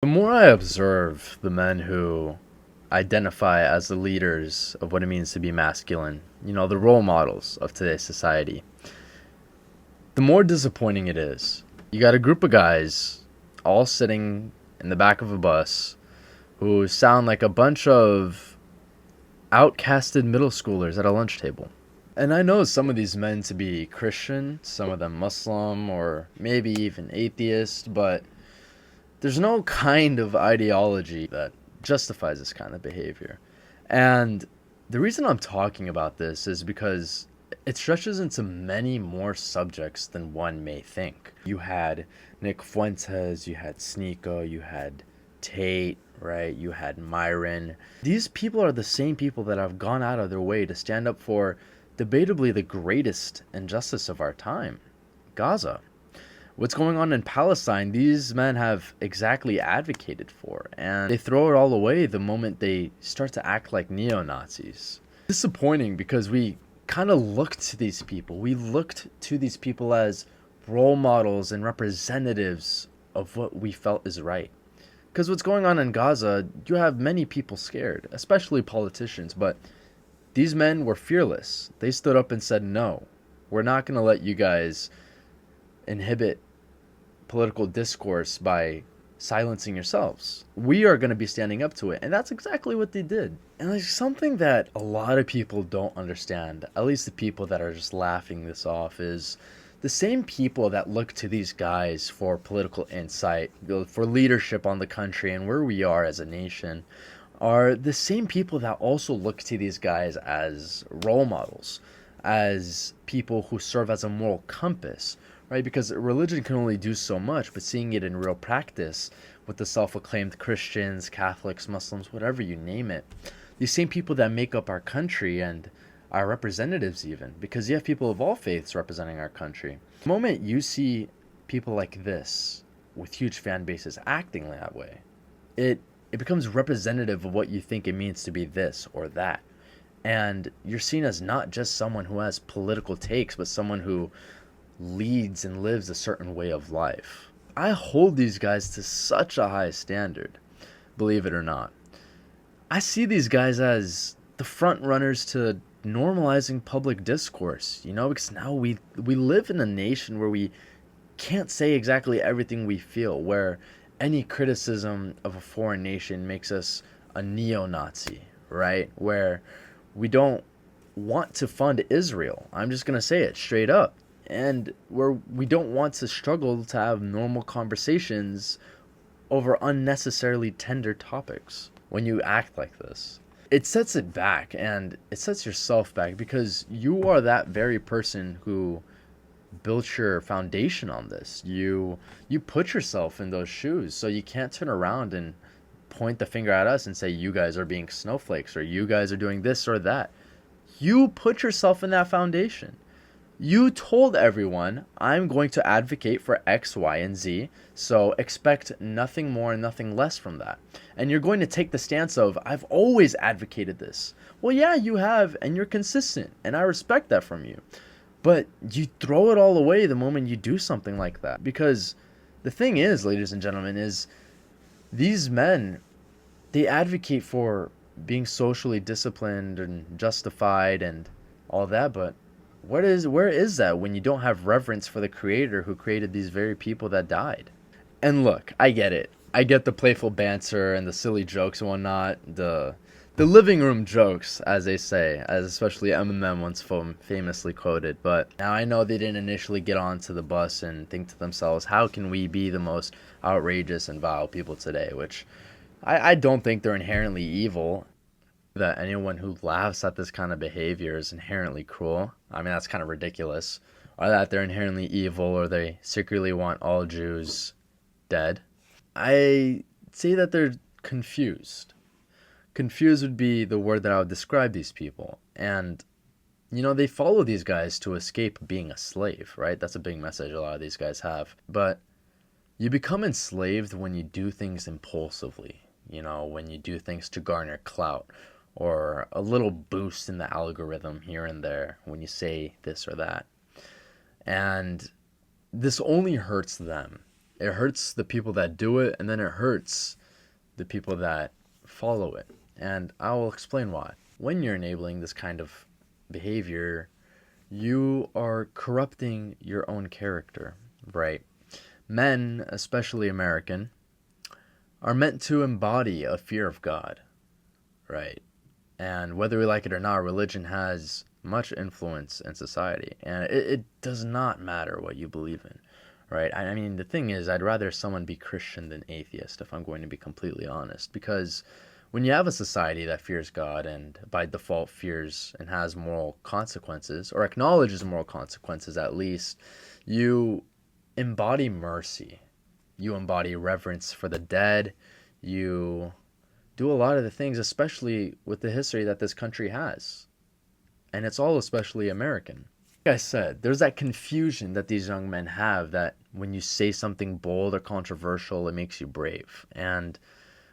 The more I observe the men who identify as the leaders of what it means to be masculine, the role models of today's society, the more disappointing it is. You got a group of guys all sitting in the back of a bus who sound like a bunch of outcasted middle schoolers at a lunch table. And I know some of these men to be Christian, some of them Muslim, or maybe even atheist, but there's no kind of ideology that justifies this kind of behavior. And the reason I'm talking about this is because it stretches into many more subjects than one may think. You had Nick Fuentes, you had Sneeko, you had Tate, right? You had Myron. These people are the same people that have gone out of their way to stand up for debatably the greatest injustice of our time, Gaza. What's going on in Palestine, these men have exactly advocated for, and they throw it all away the moment they start to act like neo-Nazis. Disappointing because we kind of looked to these people. We looked to these people as role models and representatives of what we felt is right. Because what's going on in Gaza, you have many people scared, especially politicians, but these men were fearless. They stood up and said, no, we're not going to let you guys inhibit political discourse by silencing yourselves. We are going to be standing up to it. And that's exactly what they did. And it's something that a lot of people don't understand, at least the people that are just laughing this off, is the same people that look to these guys for political insight, for leadership on the country and where we are as a nation, are the same people that also look to these guys as role models, as people who serve as a moral compass, right? Because religion can only do so much, but seeing it in real practice with the self-acclaimed Christians, Catholics, Muslims, whatever you name it, these same people that make up our country and our representatives even, because you have people of all faiths representing our country. The moment you see people like this with huge fan bases acting that way, it becomes representative of what you think it means to be this or that. And you're seen as not just someone who has political takes, but someone who leads and lives a certain way of life. I hold these guys to such a high standard, believe it or not. I see these guys as the front runners to normalizing public discourse, because now we live in a nation where we can't say exactly everything we feel, where any criticism of a foreign nation makes us a neo-Nazi, right? Where we don't want to fund Israel. I'm just going to say it straight up. And where we don't want to struggle to have normal conversations over unnecessarily tender topics when you act like this. It sets it back, and it sets yourself back, because you are that very person who built your foundation on this. You put yourself in those shoes, so you can't turn around and point the finger at us and say you guys are being snowflakes or you guys are doing this or that. You put yourself in that foundation. You told everyone, I'm going to advocate for X, Y, and Z, so expect nothing more and nothing less from that. And you're going to take the stance of, I've always advocated this. Well, yeah, you have, and you're consistent, and I respect that from you. But you throw it all away the moment you do something like that. Because the thing is, ladies and gentlemen, is these men, they advocate for being socially disciplined and justified and all that, but where is that when you don't have reverence for the creator who created these very people that died? And look, I get it. I get the playful banter and the silly jokes and whatnot, the living room jokes, as they say, as especially Eminem once famously quoted. But now I know they didn't initially get onto the bus and think to themselves, how can we be the most outrageous and vile people today? Which I don't think they're inherently evil. That anyone who laughs at this kind of behavior is inherently cruel. I mean, that's kind of ridiculous. Or that they're inherently evil, or they secretly want all Jews dead. I say that they're confused. Confused would be the word that I would describe these people. And, they follow these guys to escape being a slave, right? That's a big message a lot of these guys have. But you become enslaved when you do things impulsively, when you do things to garner clout or a little boost in the algorithm here and there when you say this or that. And this only hurts them. It hurts the people that do it, and then it hurts the people that follow it. And I will explain why. When you're enabling this kind of behavior, you are corrupting your own character, right? Men, especially American, are meant to embody a fear of God, right? And whether we like it or not, religion has much influence in society. And it does not matter what you believe in, right? I mean, the thing is, I'd rather someone be Christian than atheist, if I'm going to be completely honest. Because when you have a society that fears God and by default fears and has moral consequences, or acknowledges moral consequences at least, you embody mercy. You embody reverence for the dead. You do a lot of the things, especially with the history that this country has. And it's all especially American. Like I said, there's that confusion that these young men have that when you say something bold or controversial, it makes you brave. And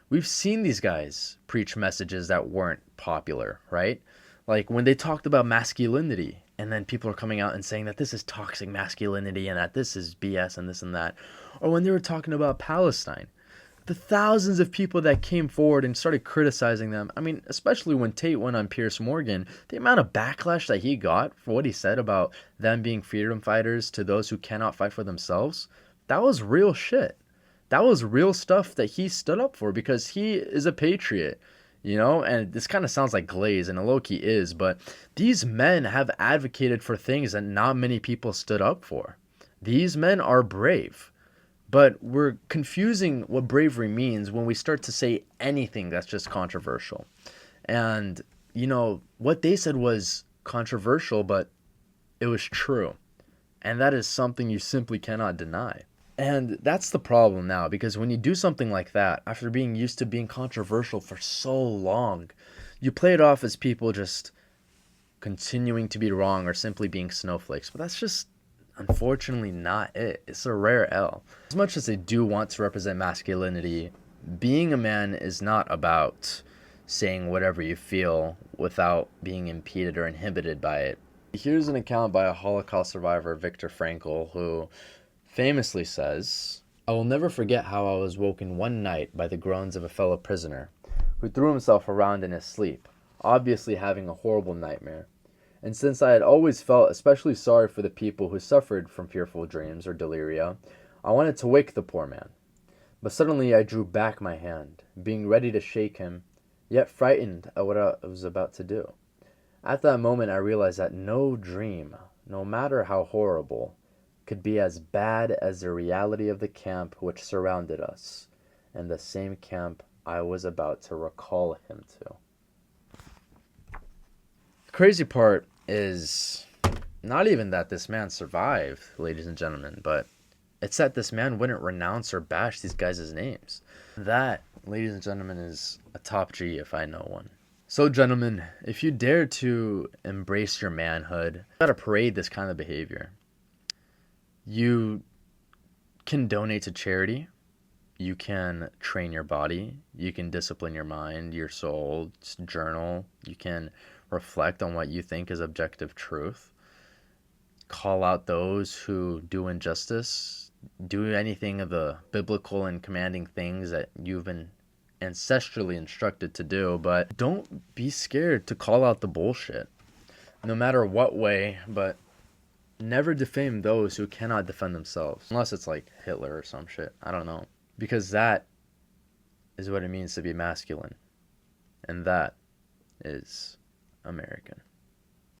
we've seen these guys preach messages that weren't popular, right? Like when they talked about masculinity, and then people are coming out and saying that this is toxic masculinity and that this is BS and this and that. Or when they were talking about Palestine, the thousands of people that came forward and started criticizing them. I mean, especially when Tate went on Piers Morgan, the amount of backlash that he got for what he said about them being freedom fighters to those who cannot fight for themselves, that was real shit. That was real stuff that he stood up for because he is a patriot, you know? And this kind of sounds like Glaze, and Loki is, but these men have advocated for things that not many people stood up for. These men are brave. But we're confusing what bravery means when we start to say anything that's just controversial. And, you know, what they said was controversial, but it was true. And that is something you simply cannot deny. And that's the problem now, because when you do something like that, after being used to being controversial for so long, you play it off as people just continuing to be wrong or simply being snowflakes. But that's just unfortunately not it. It's a rare L. As much as they do want to represent masculinity, being a man is not about saying whatever you feel without being impeded or inhibited by it. Here's an account by a Holocaust survivor, Viktor Frankl, who famously says, "I will never forget how I was woken one night by the groans of a fellow prisoner who threw himself around in his sleep, obviously having a horrible nightmare. And since I had always felt especially sorry for the people who suffered from fearful dreams or deliria, I wanted to wake the poor man. But suddenly I drew back my hand, being ready to shake him, yet frightened at what I was about to do. At that moment I realized that no dream, no matter how horrible, could be as bad as the reality of the camp which surrounded us, and the same camp I was about to recall him to." The crazy part is not even that this man survived, ladies and gentlemen, but it's that this man wouldn't renounce or bash these guys' names. That, ladies and gentlemen, is a top G if I know one. So, gentlemen, if you dare to embrace your manhood, you gotta parade this kind of behavior. You can donate to charity. You can train your body. You can discipline your mind, your soul, journal. You can reflect on what you think is objective truth. Call out those who do injustice. Do anything of the biblical and commanding things that you've been ancestrally instructed to do, but don't be scared to call out the bullshit, no matter what way, but never defame those who cannot defend themselves. Unless it's like Hitler or some shit. I don't know. Because that is what it means to be masculine. And that is American.